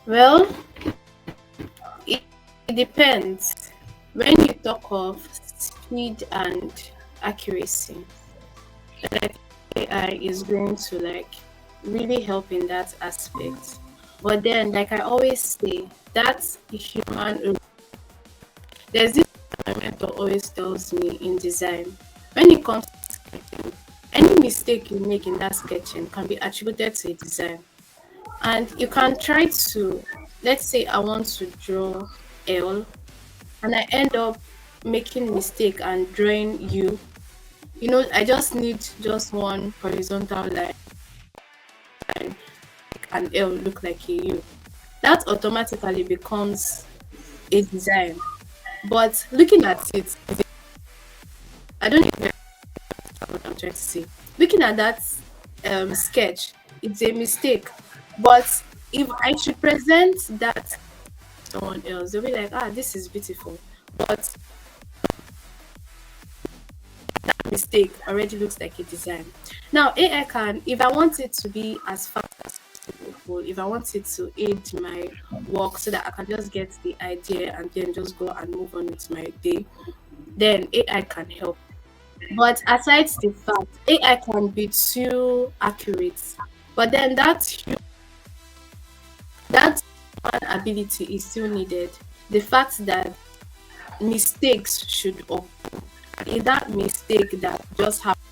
Well, it depends. When you talk of speed and accuracy, then I think AI is going to like really help in that aspect. But then, like I always say, that's a human. There's this my mentor always tells me in design. When it comes to sketching, any mistake you make in that sketching can be attributed to a design. And you can try to, let's say I want to draw L and I end up making mistake and drawing U. I just need just one horizontal line, make an L look like a U. That automatically becomes a design. But looking at it, I don't know what I'm trying to say. Looking at that sketch, it's a mistake. But if I should present that to someone else, they'll be like, this is beautiful. But mistake already looks like a design. Now, AI can, if I want it to be as fast as possible, if I want it to aid my work so that I can just get the idea and then just go and move on with my day, then AI can help. But aside the fact, AI can be too accurate, but then that human ability is still needed. The fact that mistakes should occur, in that mistake that just happened,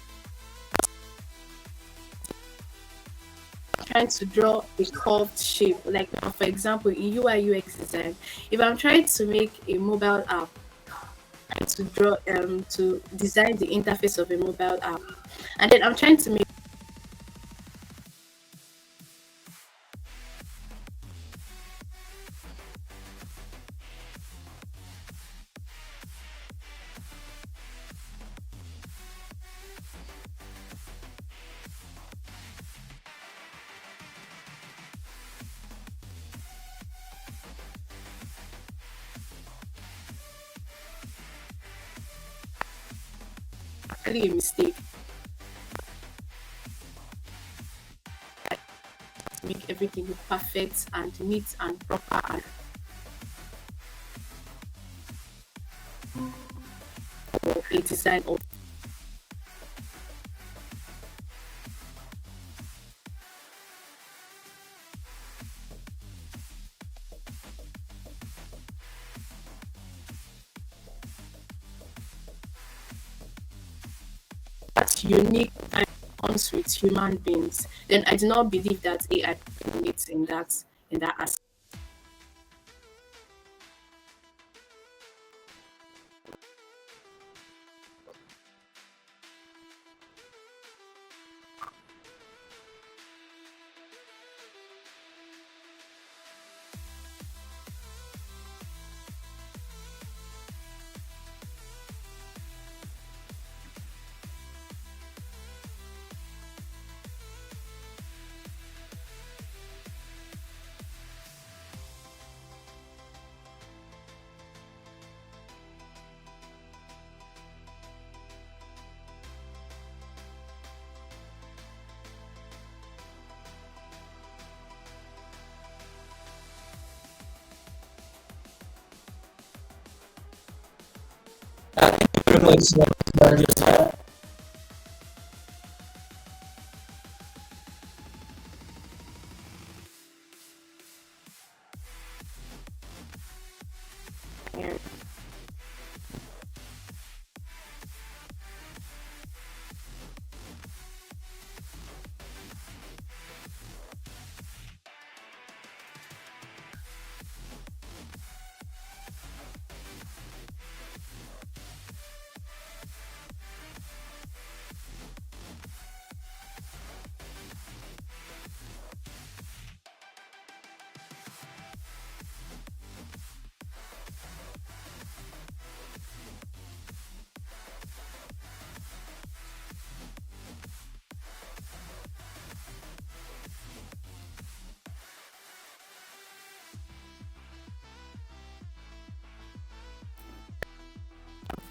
trying to draw a curved shape, like now, for example, in UI UX design, if I'm trying to make a mobile app, trying to draw to design the interface of a mobile app, and then I'm trying to make actually a mistake, to make everything look perfect and neat and proper and a design of that unique that comes with human beings, then I do not believe that AI dominates in that aspect. Very much just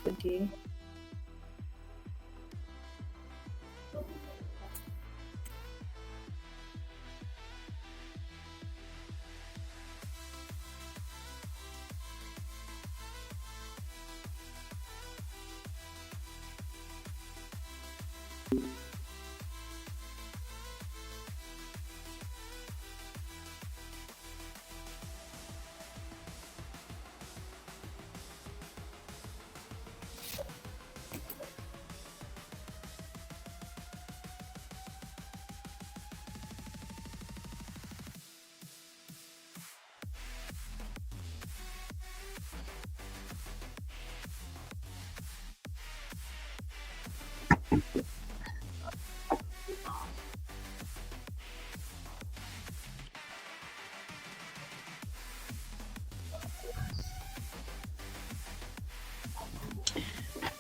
Okay.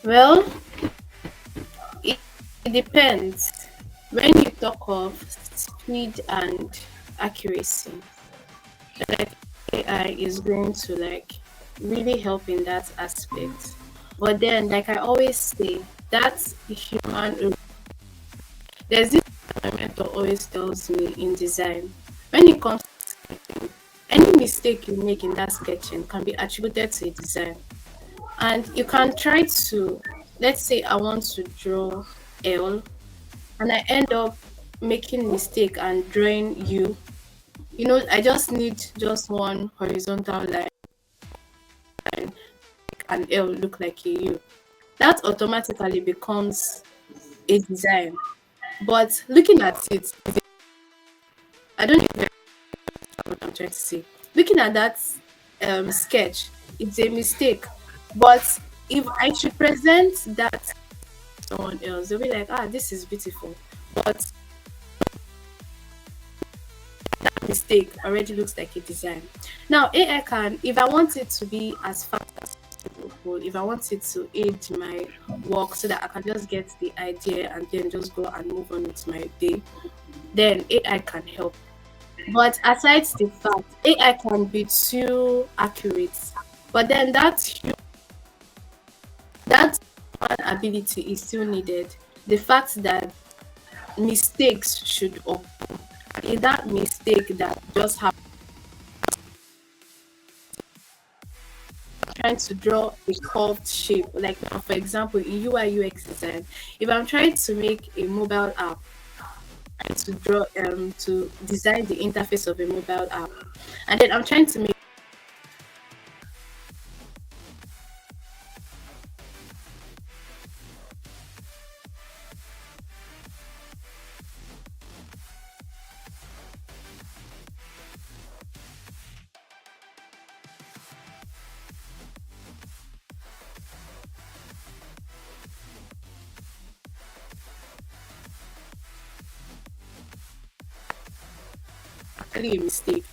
Well, it, it depends. When you talk of speed and accuracy, like AI is going to like really help in that aspect. But then, like I always say, that's human. There's this my mentor always tells me in design. When it comes to any mistake you make in that sketching can be attributed to a design. And you can try to, let's say I want to draw L and I end up making mistake and drawing U. I just need just one horizontal line, and L look like a U. That automatically becomes a design. But looking at it, I don't know what I'm trying to say. Looking at that sketch, it's a mistake. But if I should present that to someone else, they'll be like, this is beautiful. But that mistake already looks like a design. Now, AI can, if I want it to be as fast as possible, if I want it to aid my work so that I can just get the idea and then just go and move on with my day, then AI can help. But aside the fact, AI can be too accurate. But then that human ability is still needed. The fact that mistakes should occur. In that mistake that just happened, trying to draw a curved shape, like now, for example, in UI UX design, if I'm trying to make a mobile app, trying to draw to design the interface of a mobile app, and then I'm trying to make actually a mistake,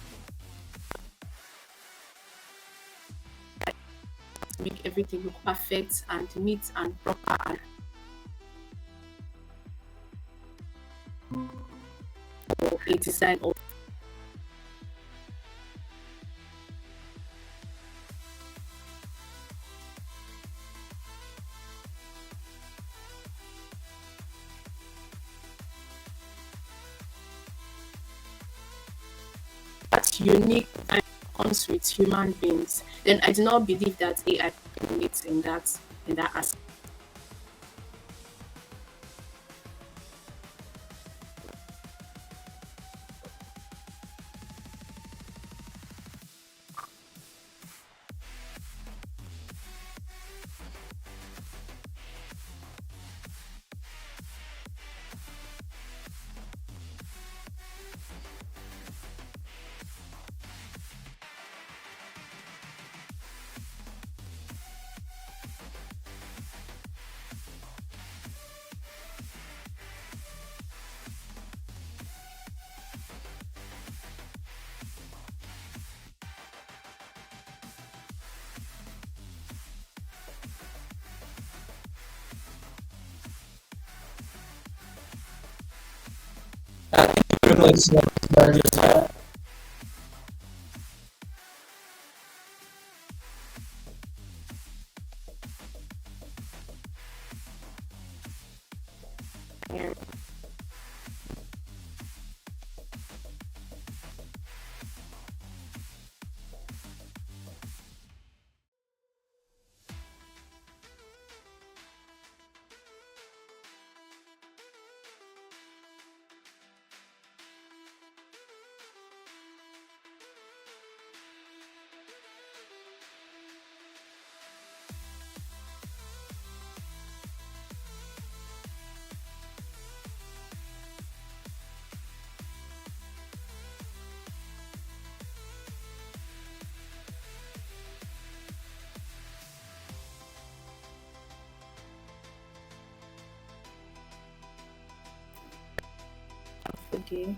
to make everything look perfect and neat and proper and a design of that unique and comes with human beings, then I do not believe that AI dominates in that aspect. Pretty much what you said. Yeah. day.